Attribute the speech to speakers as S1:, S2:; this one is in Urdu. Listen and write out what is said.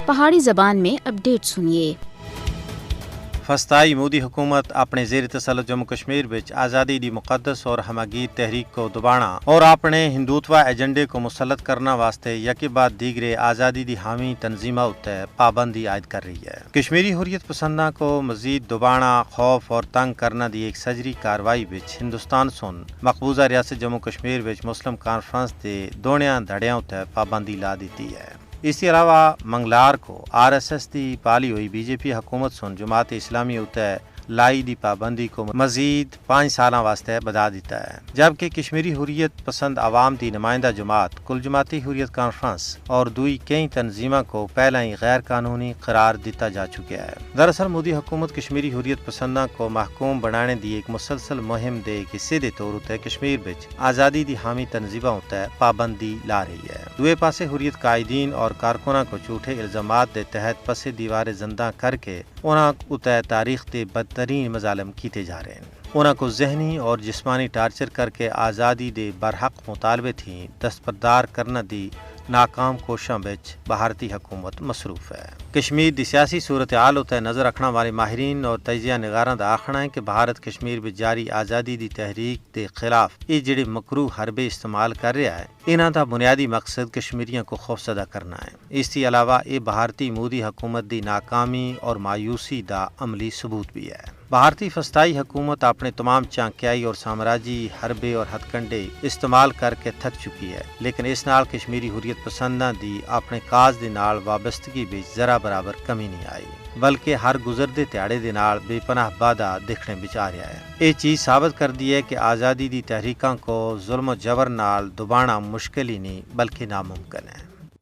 S1: پہاڑی زبان میں اپڈیٹ سنیے۔
S2: فسطائی مودی حکومت اپنے زیر تسلط جموں کشمیر وچ آزادی دی مقدس اور ہمگیر تحریک کو دبانا اور اپنے ہندوتوا ایجنڈے کو مسلط کرنا واسطے یکے بعد دیگرے آزادی دی حامی تنظیماں اتے پابندی عائد کر رہی ہے۔ کشمیری حریت پسنداں کو مزید دبانا، خوف اور تنگ کرنا دی ایک سجری کاروائی وچ ہندوستان سن مقبوضہ ریاست جموں کشمیر وچ مسلم کانفرنس دے دونیاں دھڑیاں اتے پابندی لا دیتی ہے۔ اس کے علاوہ منگلار کو RSS دی پالی ہوئی BJP حکومت سن جماعت اسلامی اتے لائی دی پابندی کو مزید 5 سالاں واسطے بڑھا دیتا ہے، جبکہ کشمیری حریت پسند عوام دی نمائندہ جماعت کل جماعتی حریت کانفرنس اور دوئی کئی تنظیموں کو پہلا ہی غیر قانونی قرار دیتا جا چکا ہے۔ دراصل مودی حکومت کشمیری حریت پسنداں کو محکوم بنانے دی ایک مسلسل مہم دے ایک حصے دے طور تے کشمیر وچ آزادی دی حامی تنظیماں تے پابندی لا رہی ہے۔ دوئے پاسے حریت قائدین اور کارکناں کو جھوٹے الزامات دے تحت پس دیوار زندہ کر کے انہاں اتے تاریخ دے بدترین مظالم کیتے جا رہے ہیں۔ انہاں کو ذہنی اور جسمانی ٹارچر کر کے آزادی دے برحق مطالبے تھی دستبردار کرنا دی ناکام کوششاں وچ بھارتی حکومت مصروف ہے۔ کشمیر دی سیاسی صورتحال اتے نظر رکھنا والے ماہرین اور تجزیہ نگاراں دا آخنا ہے کہ بھارت کشمیر وچ جاری آزادی دی تحریک دے خلاف یہ جڑے مکروہ حربے استعمال کر رہا ہے، انہاں دا بنیادی مقصد کشمیریاں کو خوفزدہ کرنا ہے۔ اس کے علاوہ یہ بھارتی مودی حکومت دی ناکامی اور مایوسی دا عملی ثبوت بھی ہے۔ بھارتی فسطائی حکومت اپنے تمام چانکیائی اور سامراجی حربے اور ہتھ کنڈے استعمال کر کے تھک چکی ہے، لیکن اس نال کشمیری حریت پسنداں دی اپنے کاز دے نال وابستگی وچ ذرا برابر کمی نہیں آئی، بلکہ ہر گزردے تہاڑے دے نال بے پناہ وعدہ دیکھنے وچ آ رہا ہے۔ یہ چیز ثابت کر دی ہے کہ آزادی دی تحریکاں کو ظلم و جبر نال دبانا مشکل ہی نہیں بلکہ ناممکن ہے۔